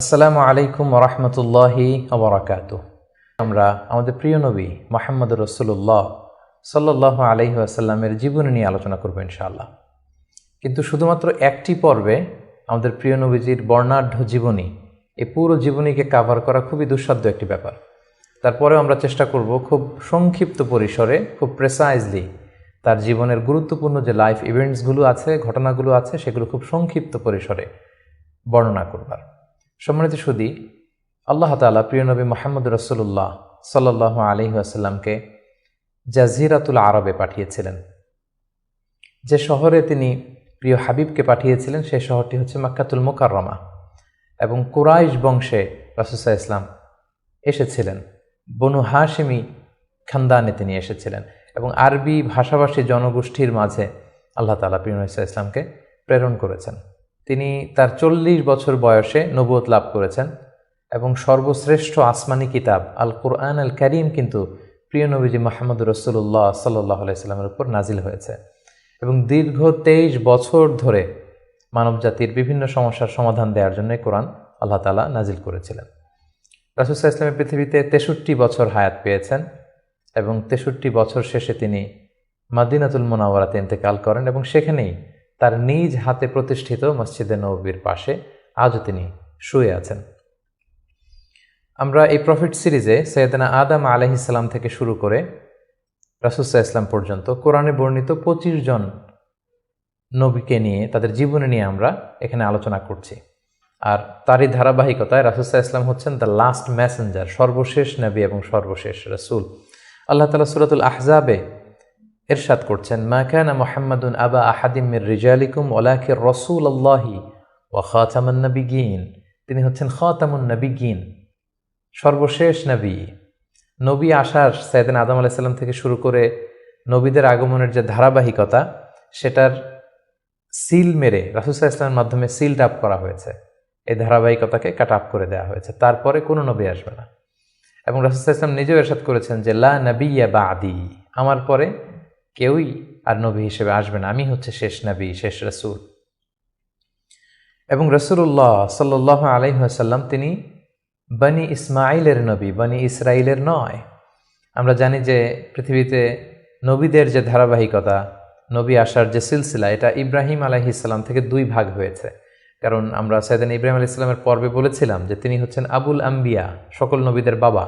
আসসালামু আলাইকুম ওরহমতুল্লাহি ওবরাকাতুহ। আমরা আমাদের প্রিয় নবী মুহাম্মদ রাসূলুল্লাহ সাল্লাল্লাহু আলাইহি ওয়াসাল্লামের জীবনী নিয়ে আলোচনা করব ইনশাআল্লাহ। কিন্তু শুধুমাত্র একটি পর্বে আমাদের প্রিয় নবীজির বর্ণাঢ্য জীবনী, এই পুরো জীবনীকে কাভার করা খুবই দুঃসাধ্য একটি ব্যাপার। তারপরেও আমরা চেষ্টা করব খুব সংক্ষিপ্ত পরিসরে, খুব প্রেসাইজলি তার জীবনের গুরুত্বপূর্ণ যে লাইফ ইভেন্টসগুলো আছে, ঘটনাগুলো আছে, সেগুলো খুব সংক্ষিপ্ত পরিসরে বর্ণনা করবার। সম্মানিত সুধী, আল্লাহ তাআলা প্রিয় নবী মুহাম্মদ রাসূলুল্লাহ সাল্লাল্লাহু আলাইহি ওয়াসাল্লামকে জাজিরাতুল আরবে পাঠিয়েছিলেন। যে শহরে তিনি প্রিয় হাবিবকে পাঠিয়েছিলেন সেই শহরটি হচ্ছে মক্কাতুল মুকাররমা, এবং কুরাইশ বংশে রাসূল সাল্লাল্লাহু আলাইহি ওয়াসাল্লাম এসেছিলেন। বনু হাশিমি খানদানে তিনি এসেছিলেন, এবং আরবি ভাষাভাষী জনগোষ্ঠীর মাঝে আল্লাহ তাআলা প্রিয় নবী সাল্লাল্লাহু আলাইহি ওয়াসাল্লামকে প্রেরণ করেছেন। তিনি তার 40 বছর বয়সে নবুয়ত লাভ করেছেন, এবং সর্বশ্রেষ্ঠ আসমানি কিতাব আল কুরআন আল কারীম কিন্তু প্রিয় নবীজি মুহাম্মদ রাসূলুল্লাহ সাল্লাল্লাহু আলাইহি ওয়াসাল্লামের উপর নাজিল হয়েছে, এবং দীর্ঘ 23 বছর ধরে মানবজাতির বিভিন্ন সমস্যার সমাধান দেওয়ার জন্য কোরআন আল্লাহ তাআলা নাজিল করেছিলেন। রাসূল সাল্লাল্লাহু আলাইহি ওয়াসাল্লাম পৃথিবীতে 63 বছর হায়াত পেয়েছেন, এবং 63 বছর শেষে তিনি মদিনাতুল মুনাওয়ারাতে ইন্তেকাল করেন, এবং সেখানেই তার নিজ হাতে প্রতিষ্ঠিত মসজিদে নববীর পাশে আজও তিনি শুয়ে আছেন। আমরা এই প্রফিট সিরিজে সৈয়দনা আদম আলাইহিস সালাম থেকে শুরু করে রাসূল সাল্লাল্লাহু আলাইহি ওয়াসাল্লাম পর্যন্ত কোরআনে বর্ণিত 25 জন নবীকে নিয়ে, তাদের জীবনী নিয়ে আমরা এখানে আলোচনা করছি। আর তারই ধারাবাহিকতায় রাসূল সাল্লাল্লাহু আলাইহি ওয়াসাল্লাম হচ্ছেন দ্য লাস্ট মেসেঞ্জার, সর্বশেষ নবী এবং সর্বশেষ রাসূল। আল্লাহ তাআলা সূরাতুল আহজাবে ইরশাদ করছেন, মা কানা মুহাম্মাদুন আবা আহাদিম মির রিজালিকুম ওয়ালাকিন রাসূলুল্লাহি ওয়া খাতামুন নবিয়্যিন। তিনি হচ্ছেন খাতামুন নবিয়্যিন, সর্বশেষ নবী। নবী আসার সাইয়েদনা আদম আলাইহিস সালাম থেকে শুরু করে নবীদের আগমনের যে ধারাবাহিকতা, সেটার সিল মেরে রাসূল সাল্লাল্লাহু আলাইহি ওয়াসাল্লামের মাধ্যমে সিলড আপ করা হয়েছে। এই ধারাবাহিকতাকে কাট আপ করে দেওয়া হয়েছে, তারপরে কোনো নবী আসবে না। এবং রাসূল সাল্লাল্লাহু আলাইহি ওয়াসাল্লাম নিজেও ইরশাদ করেছেন যে লা নাবিয়্যা বা'দি, আমার পরে কেউই আর নবী হিসেবে আসবে না, আমি হচ্ছে শেষ নবী, শেষ রাসূল। এবং রাসূলুল্লাহ সাল্লাল্লাহু আলাইহি ওয়াসাল্লাম তিনি বনি ইসমাঈলের নবী, বনি ইসরাইলের নয়। আমরা জানি যে পৃথিবীতে নবীদের যে ধারাবাহিকতা, নবী আসার যে সিলসিলা, এটা ইব্রাহিম আলাইহিস সালাম থেকে 2 ভাগ হয়েছে। কারণ আমরা সাইয়েদনা ইব্রাহিম আলাইহিস সালামের পর্বে বলেছিলাম যে তিনি হচ্ছেন আবুল আম্বিয়া, সকল নবীদের বাবা।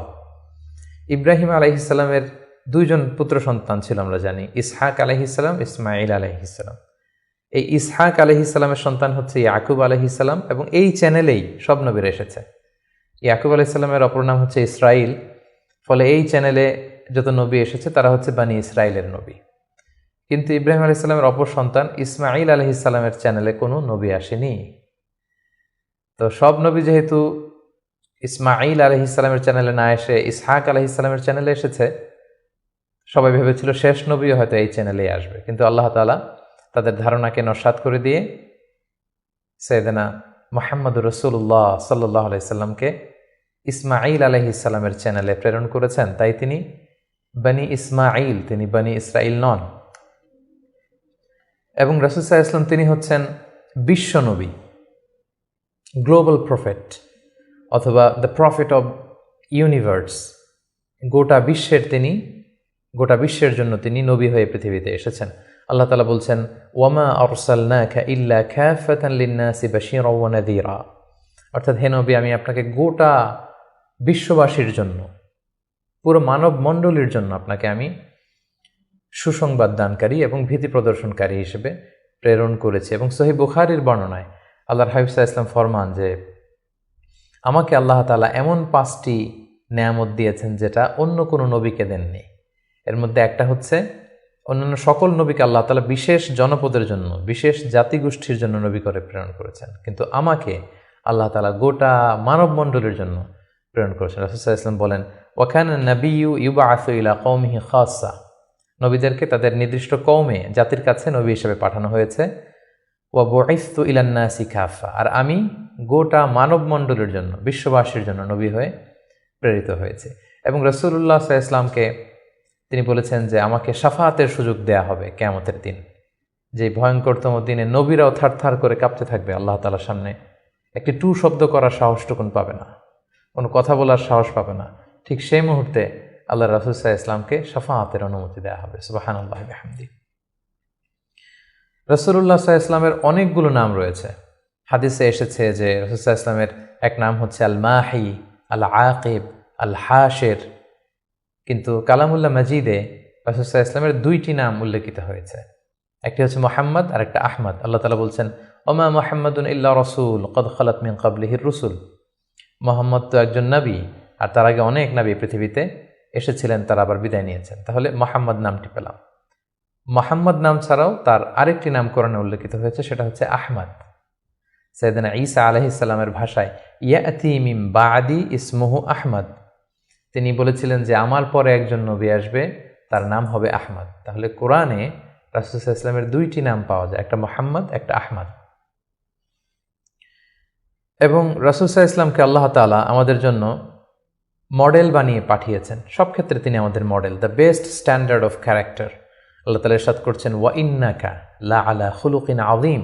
ইব্রাহিম আলাইহিস সালামের 2 জন পুত্র সন্তান ছিল, আমরা জানি, ইসহাক আলাইহিস সালাম, ইসমাঈল আলাইহিস সালাম। এই ইসহাক আলাইহিস সালামের সন্তান হচ্ছে ইয়াকুব আলাইহিস সালাম, এবং এই চ্যানেলেই সব নবীরা এসেছে। ইয়াকুব আলাইহিস সালামের অপর নাম হচ্ছে ইসরাইল, ফলে এই চ্যানেলে যত নবী এসেছে তারা হচ্ছে বনি ইসরাইলের নবী। কিন্তু ইব্রাহিম আলাইহিস সালামের অপর সন্তান ইসমাঈল আলাইহিস সালামের চ্যানেলে কোনো নবী আসেনি। তো সব নবী যেহেতু ইসমাঈল আলাইহিস সালামের চ্যানেলে না এসে ইসহাক আলাইহিস সালামের চ্যানেলে এসেছে, সবাই ভেবেছিল শেষ নবীও হয়তো এই চ্যানেলেই আসবে। কিন্তু আল্লাহ তাআলা তাদের ধারণাকে নস্যাৎ করে দিয়ে সাইয়েদনা মুহাম্মদ রাসূলুল্লাহ সাল্লাল্লাহু আলাইহি সাল্লামকে ইসমাঈল আলাইহিস সালামের চ্যানেলে প্রেরণ করেছেন। তাই তিনি বনি ইসমাঈল, তিনি বনি ইসরাইল নন। এবং রাসূল সাল্লাল্লাহু আলাইহি ওয়াসাল্লাম তিনি হচ্ছেন বিশ্ব নবী, গ্লোবাল প্রফেট, অথবা দ্য প্রফেট অব ইউনিভার্স। গোটা বিশ্বের জন্য তিনি নবী হয়ে পৃথিবীতে এসেছেন। আল্লাহ তাআলা বলছেন, ওয়ামা আরসালনাকা ইল্লা কাফাতান লিন-নাসি বাশীরাও ওয়া নাযীরা। অর্থাৎ হে নবী, আমি আপনাকে গোটা বিশ্ববাসীর জন্য, পুরো মানব মণ্ডলীর জন্য আপনাকে আমি সুসংবাদ দানকারী এবং ভীতি প্রদর্শনকারী হিসেবে প্রেরণ করেছি। এবং সহিহ বুখারীর বর্ণনায় আল্লাহর হাবিব সাল্লাল্লাহু আলাইহি ওয়াসাল্লাম ফরমান যে আমাকে আল্লাহ তাআলা এমন 5টি নেয়ামত দিয়েছেন যেটা অন্য কোনো নবীকে দেননি। এর মধ্যে একটা হচ্ছে, অন্যান্য সকল নবীকে আল্লাহ তাআলা বিশেষ জনপদের জন্য, বিশেষ জাতিগোষ্ঠীর জন্য নবী করে প্রেরণ করেছেন, কিন্তু আমাকে আল্লাহ তাআলা গোটা মানব মণ্ডলীর জন্য প্রেরণ করেছেন। রাসূল সাল্লাল্লাহু আলাইহি ওয়াসাল্লাম বলেন, ওয়া কানা নাবিয়্যু ইউবআসু ইলা কওমিহি খাসসা, নবীদেরকে তাদের নির্দিষ্ট কওমে, জাতির কাছে নবী হিসেবে পাঠানো হয়েছে। ওয়া বুইসতু ইলান নাসি কাফা, আর আমি গোটা মানব মণ্ডলীর জন্য, বিশ্ববাসীর জন্য নবী হয়ে প্রেরিত হয়েছে। এবং রাসূলুল্লাহ সাল্লাল্লাহু আলাইহি ওয়াসাল্লামকে তিনি বলেছেন যে আমাকে শাফাআতের সুযোগ দেয়া হবে কিয়ামতের দিন, যে ভয়ঙ্করতম দিনে নবীরাও থারথার করে কাঁপতে থাকবে আল্লাহ তাআলার সামনে একটি টু শব্দ করার সাহসটুকুন পাবে না, কোনো কথা বলার সাহস পাবে না। ঠিক সেই মুহূর্তে আল্লাহ রাসূল সাল্লাল্লাহু আলাইহি ওয়াসাল্লামকে শাফাআতের অনুমতি দেওয়া হবে। সুবহানাল্লাহি ওয়া বিহামদিহি। রাসূলুল্লাহ সাল্লাল্লাহু আলাইহি ওয়াসাল্লামের অনেকগুলো নাম রয়েছে। হাদিসে এসেছে যে রাসূল সাল্লাল্লাহু আলাইহি ওয়াসাল্লামের এক নাম হচ্ছে আল মাহি, আল আকিব, আল হাশির। কিন্তু কালামুল্লাহ মাজিদে রাসূল সাল্লাল্লাহু আলাইহি ওয়াসাল্লামের দুইটি নাম উল্লেখিত হয়েছে, একটি হচ্ছে মুহাম্মদ আর একটা আহমদ। আল্লাহ তাআলা বলছেন ওমা মুহাম্মাদুন ইল্লা রাসূল ক্বাদ খালাত মিন ক্বাবলিহির রুসুল। মুহাম্মদ তো একজন নবী, আর তার আগে অনেক নবী পৃথিবীতে এসেছিলেন, তারা আবার বিদায় নিয়েছেন। তাহলে মুহাম্মদ নামটি পেলাম। মুহাম্মদ নাম ছাড়াও তার আরেকটি নাম কোরআনে উল্লেখিত হয়েছে, সেটা হচ্ছে আহমদ। সাইয়েদনা ঈসা আলাইহিস সালামের ভাষায় ইয়াতি মিন বাদি ইসমুহু আহমদ, তিনি বলেছিলেন যে আমার পরে একজন নবী আসবে, তার নাম হবে আহমদ। তাহলে কোরআনে রাসূল সাল্লাল্লাহু আলাইহি ওয়াসাল্লামের দুইটি নাম পাওয়া যায়, একটা মুহাম্মদ, একটা আহমদ। এবং রাসূল সাল্লাল্লাহু আলাইহি ওয়াসাল্লামকে আল্লাহ তাআলা আমাদের জন্য মডেল বানিয়ে পাঠিয়েছেন। সব ক্ষেত্রে তিনি আমাদের model, the best standard of character. আল্লাহ তাআলা ইরশাদ করছেন ওয়া ইন্নাকা লা আলা খুলুকিন আযীম।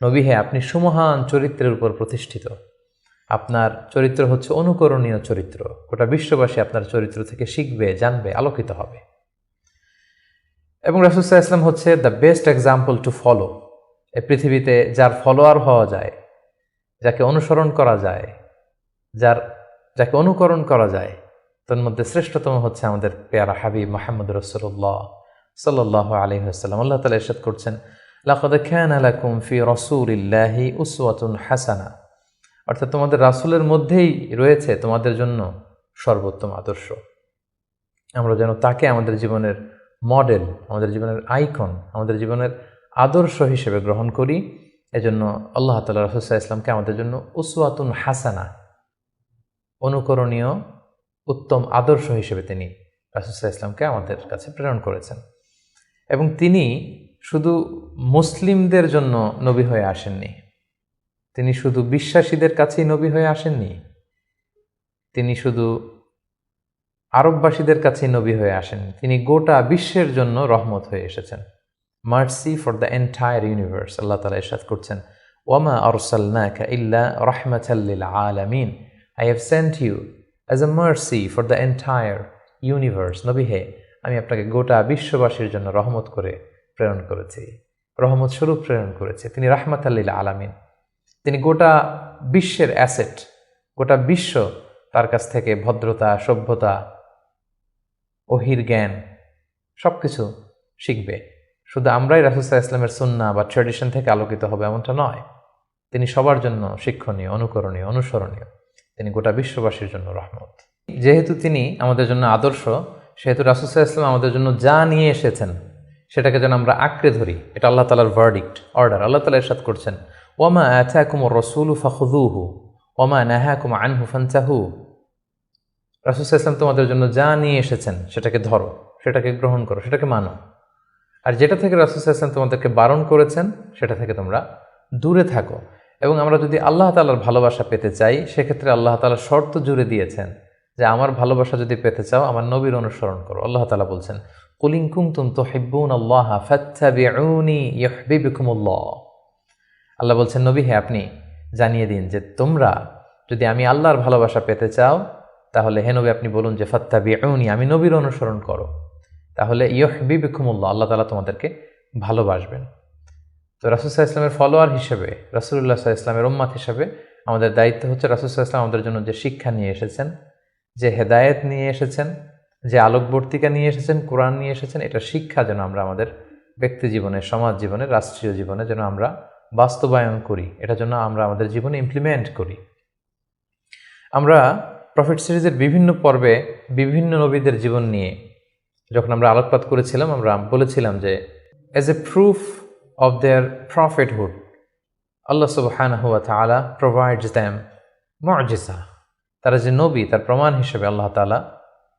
নবী হে, আপনি সুমহান চরিত্রের উপর প্রতিষ্ঠিত। আপনার চরিত্র হচ্ছে অনুকরণীয় চরিত্র। গোটা বিশ্ববাসী আপনার চরিত্র থেকে শিখবে, জানবে, আলোকিত হবে। এবং রাসূল সাল্লাল্লাহু আলাইহি ওয়াসাল্লাম হচ্ছে the best example to follow. এই পৃথিবীতে যার ফলোয়ার হওয়া যায়, যাকে অনুসরণ করা যায়, যাকে অনুকরণ করা যায়, তার মধ্যে শ্রেষ্ঠতম হচ্ছে আমাদের পেয়ারা হাবিব মুহাম্মদ রাসূলুল্লাহ সাল্লাল্লাহু আলাইহি ওয়াসাল্লাম। আল্লাহ তাআলা ইরশাদ করছেন লাকাদ কানা লাকুম ফি রাসূলিল্লাহি উসওয়াতুন হাসানা, অর্থাৎ তোমাদের রাসূলের মধ্যেই রয়েছে তোমাদের জন্য সর্বোত্তম আদর্শ। আমরা যেন তাকে আমাদের জীবনের মডেল, আমাদের জীবনের আইকন, আমাদের জীবনের আদর্শ হিসেবে গ্রহণ করি। এজন্য আল্লাহ তাআলা রাসূল সাল্লাল্লাহু আলাইহি ওয়াসাল্লামকে আমাদের জন্য উসওয়াতুন হাসানা, অনুকরণীয় উত্তম আদর্শ হিসেবে তিনি রাসূল সাল্লাল্লাহু আলাইহি ওয়াসাল্লামকে আমাদের কাছে প্রেরণ করেছেন। এবং তিনি শুধু মুসলিমদের জন্য নবী হয়ে আসেননি, তিনি শুধু বিশ্বাসীদের কাছেই নবী হয়ে আসেননি, তিনি শুধু আরববাসীদের কাছেই নবী হয়ে আসেননি, তিনি গোটা বিশ্বের জন্য রহমত হয়ে এসেছেন। Mercy for the entire universe. আল্লাহ তাআলা ইরশাদ করছেন ওয়ামা আরসালনাকা ইল্লা রাহমাতাল লিল আলামিন, I have sent you as a mercy for the entire universe. নবী হে, আমি আপনাকে গোটা বিশ্ববাসীর জন্য রহমত করে প্রেরণ করেছি, রহমত স্বরূপ প্রেরণ করেছি। তিনি রাহমাতাল লিল আলামিন, তিনি গোটা বিশ্বের অ্যাসেট। গোটা বিশ্ব তার কাছ থেকে ভদ্রতা, সভ্যতা, ওহির জ্ঞান সবকিছু শিখবে। শুধু আমরাই রাসূল সাল্লাল্লাহু আলাইহি ওয়াসাল্লামের সুন্নাহ বা ট্র্যাডিশন থেকে আলোকিত হবে এমনটা নয়। তিনি সবার জন্য শিক্ষণীয়, অনুকরণীয়, অনুসরণীয়। তিনি গোটা বিশ্ববাসীর জন্য রহমত। যেহেতু তিনি আমাদের জন্য আদর্শ, সেহেতু রাসূল সাল্লাল্লাহু আলাইহি ওয়াসাল্লাম আমাদের জন্য যা নিয়ে এসেছেন সেটাকে যেন আমরা আঁকড়ে ধরি। এটা আল্লাহ তাআলার ভার্ডিক্ট, অর্ডার। আল্লাহ তাআলা ইরশাদ করছেন ওয়ামা আতাকুমুর রাসূলু ফাখুযুহু ওয়ামা নাহাকুম আনহু ফান্তাহু। রাসূল সাল্লাল্লাহু আলাইহি ওয়াসাল্লাম তোমাদের জন্য যা নিয়ে এসেছেন সেটাকে ধরো, সেটাকে গ্রহণ করো, সেটাকে মানো। আর যেটা থেকে রাসূল সাল্লাল্লাহু আলাইহি ওয়াসাল্লাম তোমাদেরকে বারণ করেছেন সেটা থেকে তোমরা দূরে থাকো। এবং আমরা যদি আল্লাহ তাআলার ভালোবাসা পেতে চাই, সেক্ষেত্রে আল্লাহ তাআলা শর্ত জুড়ে দিয়েছেন যে আমার ভালোবাসা যদি পেতে চাও আমার নবীর অনুসরণ করো। আল্লাহ তাআলা বলছেন কুল ইন কুনতুম তুহিব্বুনাল্লাহা ফাত্তাবিউনি ইউহিব্বুকুমুল্লাহ। আল্লাহ বলছেন নবী হে, আপনি জানিয়ে দিন যে তোমরা যদি আমি আল্লাহর ভালোবাসা পেতে চাও, তাহলে হে নবী আপনি বলুন যে ফাত্তাবিউনি, আমি নবীর অনুসরণ করো, তাহলে ইউহিব্বুকুমুল্লাহ, আল্লাহ তাআলা তোমাদেরকে ভালোবাসবেন। তো রাসূল সাল্লাল্লাহু আলাইহি ওয়াসাল্লামের ফলোয়ার হিসেবে, রাসূলুল্লাহ সাল্লাল্লাহু আলাইহি ওয়াসাল্লামের উম্মত হিসেবে আমাদের দায়িত্ব হচ্ছে রাসূল সাল্লাল্লাহু আলাইহি ওয়াসাল্লাম আমাদের জন্য যে শিক্ষা নিয়ে এসেছেন, যে হেদায়েত নিয়ে এসেছেন, যে আলোকবর্তিকা নিয়ে এসেছেন, কোরআন নিয়ে এসেছেন, এটা শিক্ষা যেন আমরা আমাদের ব্যক্তি জীবনে, সমাজ জীবনে, রাষ্ট্রীয় জীবনে যেন আমরা বাস্তবায়ন করি, এটা যেন আমরা আমাদের জীবনে ইমপ্লিমেন্ট করি। আমরা প্রফেট সিরিজের বিভিন্ন পর্বে বিভিন্ন নবীদের জীবন নিয়ে যখন আমরা আলোকপাত করেছিলাম, আমরা বলেছিলাম যে as a proof of their prophethood আল্লাহ সুবহানাহু ওয়া তাআলা প্রোভাইডস দেম মুআজিজা। তারা যে নবী, তার প্রমাণ হিসেবে আল্লাহ তাআলা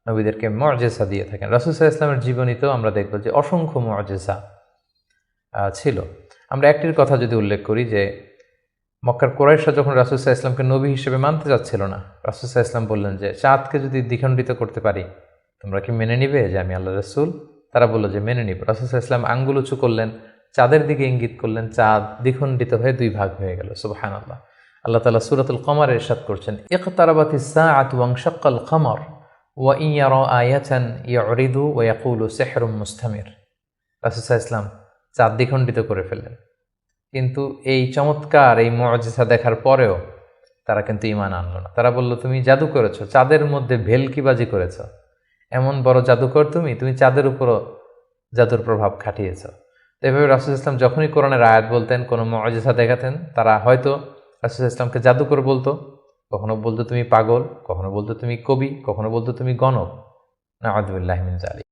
নবীদেরকে মুআজিজা দিয়ে থাকেন। রাসূল সাল্লাল্লাহু আলাইহি ওয়াসাল্লামের জীবনীতেও আমরা দেখব যে অসংখ্য মুআজিজা ছিল। আমরা একটির কথা যদি উল্লেখ করি যে মক্কার কুরাইশরা যখন রাসূল সাল্লাল্লাহু আলাইহি ওয়াসাল্লামকে নবী হিসেবে মানতে যাচ্ছিল না, রাসূল সাল্লাল্লাহু আলাইহি ওয়াসাল্লাম বললেন যে চাঁদকে যদি দ্বিখণ্ডিত করতে পারি তোমরা কি মেনে নিবে যে আমি আল্লাহর রাসূল? তারা বলল যে মেনে নিব। রাসূল সাল্লাল্লাহু আলাইহি ওয়াসাল্লাম আঙ্গুল উঁচু করলেন, চাঁদের দিকে ইঙ্গিত করলেন, চাঁদ দ্বিখণ্ডিত হয়ে দুই ভাগ হয়ে গেল। সুবহানাল্লাহ। আল্লাহ তাআলা সূরাতুল কমারে ইরশাদ করছেন, ইকতারাবাতিস সাআতু ওয়ানশাক্কাল কমর ওয়া ইন ইয়ারা আয়াতান ইউরিদু ওয়া ইয়াকুলু সিহরুম মুস্তামির। রাসূল সাল্লাল্লাহু আলাইহি ওয়াসাল্লাম চাঁদ দ্বিখণ্ডিত করে ফেললেন, কিন্তু এই চমৎকার এই মুআজিজা দেখার পরেও তারা কিন্তু ঈমান আনলো না। তারা বলল, তুমি জাদু করেছো, চাঁদের মধ্যে ভেলকিবাজি করেছো, এমন বড় জাদুকর তুমি চাঁদের উপরও জাদুর প্রভাব খাটিয়েছ। তো এভাবে রাসূল ইসলাম যখনই কোরআনের আয়াত বলতেন, কোনো মুআজিজা দেখাতেন, তারা হয়তো রাসূল ইসলামকে জাদুকর বলতো, কখনো বলতো তুমি পাগল, কখনো বলতো তুমি কবি, কখনো বলতো তুমি গণক। নাউযুবিল্লাহি মিন যালিক।